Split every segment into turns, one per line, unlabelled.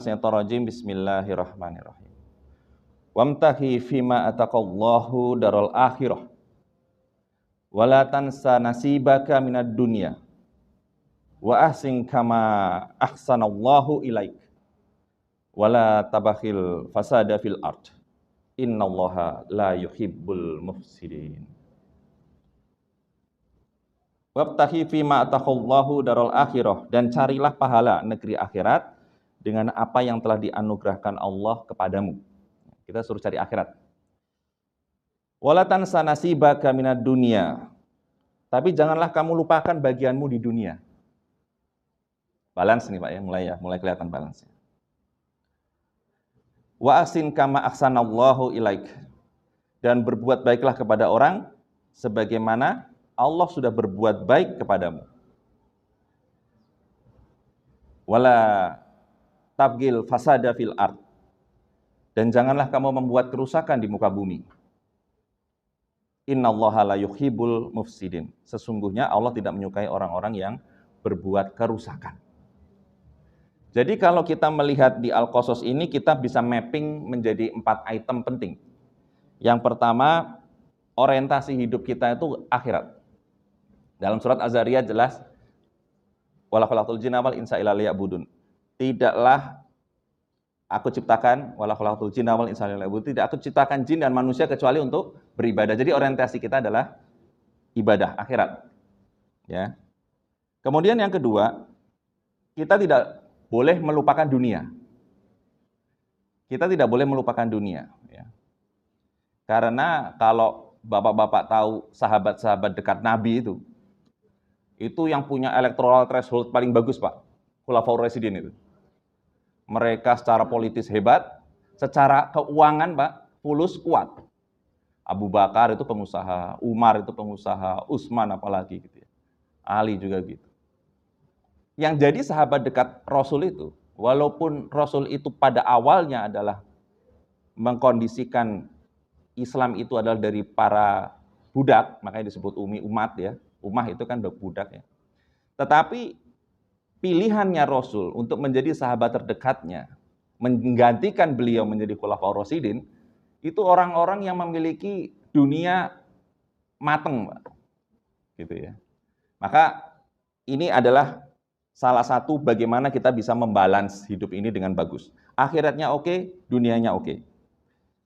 Bismillahirrahmanirrahim. Bismillahirrahmanirrahim. Wamtahi fima ataqallahu daral akhirah. Wala tansa nasibaka minad dunya. Wa ahsin kama ahsanallahu ilaik. Wala tabakhil fasada fil ard. Innallaha la yuhibbul mufsidin. Wabtahi fima ataqallahu daral akhirah, dan carilah pahala negeri akhirat dengan apa yang telah dianugerahkan Allah kepadamu. Kita suruh cari akhirat. Wala tansa nasibaka minad dunya. Tapi janganlah kamu lupakan bagianmu di dunia. Balance nih Pak ya, mulai kelihatan balance. Wa ahsin kama ahsanallahu ilaik. Dan berbuat baiklah kepada orang sebagaimana Allah sudah berbuat baik kepadamu. Wala tabgil fasada fil ard. Dan janganlah kamu membuat kerusakan di muka bumi. Innallaha la yuhibbul mufsidin. Sesungguhnya Allah tidak menyukai orang-orang yang berbuat kerusakan. Jadi kalau kita melihat di Al-Qasas ini, kita bisa mapping menjadi 4 item penting. Yang pertama, orientasi hidup kita itu akhirat. Dalam surat Az-Zariyat jelas, wala khalaqtul jinna wal insa illa liya'budun. Tidaklah aku ciptakan wala khalaqtul jinna wal insa illa liya'budun. Tidak aku ciptakan jin dan manusia kecuali untuk beribadah. Jadi orientasi kita adalah ibadah akhirat. Ya. Kemudian yang kedua, kita tidak boleh melupakan dunia. Kita tidak boleh melupakan dunia. Ya. Karena kalau bapak-bapak tahu sahabat-sahabat dekat Nabi itu yang punya electoral threshold paling bagus Pak, Khulafaur Rasyidin itu. Mereka secara politis hebat, secara keuangan Pak, fulus kuat. Abu Bakar itu pengusaha, Umar itu pengusaha, Utsman apalagi gitu ya. Ali juga gitu. Yang jadi sahabat dekat Rasul itu, walaupun Rasul itu pada awalnya adalah mengkondisikan Islam itu adalah dari para budak, makanya disebut umat ya. Ummah itu kan budak ya. Tetapi pilihannya Rasul untuk menjadi sahabat terdekatnya, menggantikan beliau menjadi Khulafaur Rasyidin, itu orang-orang yang memiliki dunia mateng, Pak. Gitu ya. Maka ini adalah salah satu bagaimana kita bisa membalance hidup ini dengan bagus. Akhiratnya oke, dunianya oke.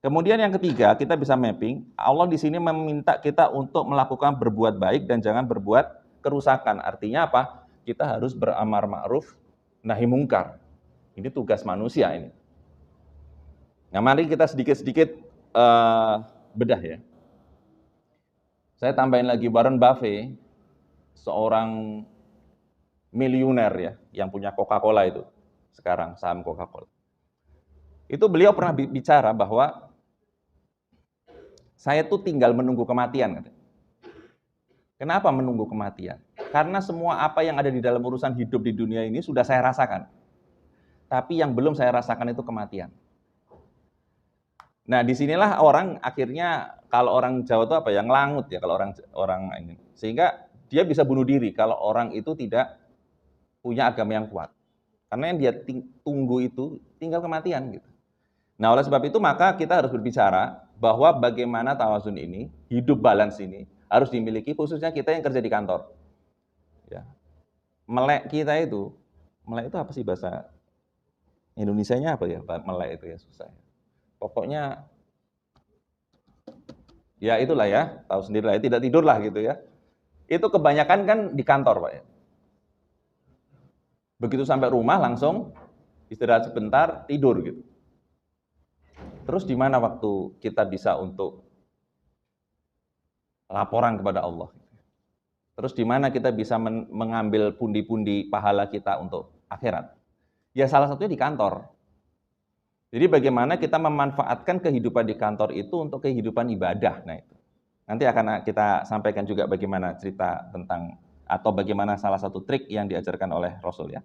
Kemudian yang ketiga, kita bisa mapping, Allah di sini meminta kita untuk melakukan berbuat baik dan jangan berbuat kerusakan. Artinya apa? Kita harus beramar ma'ruf, nahi mungkar. Ini tugas manusia ini. Nah, mari kita sedikit-sedikit bedah ya. Saya tambahin lagi, Warren Buffett, seorang miliuner ya, yang punya Coca-Cola itu, sekarang saham Coca-Cola. Itu beliau pernah bicara bahwa saya tuh tinggal menunggu kematian. Kenapa menunggu kematian? Karena semua apa yang ada di dalam urusan hidup di dunia ini sudah saya rasakan. Tapi yang belum saya rasakan itu kematian. Nah, disinilah orang akhirnya, kalau orang Jawa itu apa ya, ngelangut ya kalau orang ini. Sehingga dia bisa bunuh diri kalau orang itu tidak punya agama yang kuat. Karena yang dia tunggu itu tinggal kematian gitu. Nah, oleh sebab itu maka kita harus berbicara bahwa bagaimana tawazun ini, hidup balance ini harus dimiliki, khususnya kita yang kerja di kantor. Ya. Melek itu apa sih bahasa Indonesianya apa ya? Melek itu ya susah. Pokoknya ya itulah ya, tahu sendiri lah, tidak tidur lah gitu ya. Itu kebanyakan kan di kantor Pak ya. Begitu sampai rumah langsung istirahat sebentar, tidur gitu. Terus di mana waktu kita bisa untuk laporan kepada Allah? Terus di mana kita bisa mengambil pundi-pundi pahala kita untuk akhirat? Ya salah satunya di kantor. Jadi bagaimana kita memanfaatkan kehidupan di kantor itu untuk kehidupan ibadah. Nah itu. Nanti akan kita sampaikan juga bagaimana cerita tentang, atau bagaimana salah satu trik yang diajarkan oleh Rasul ya.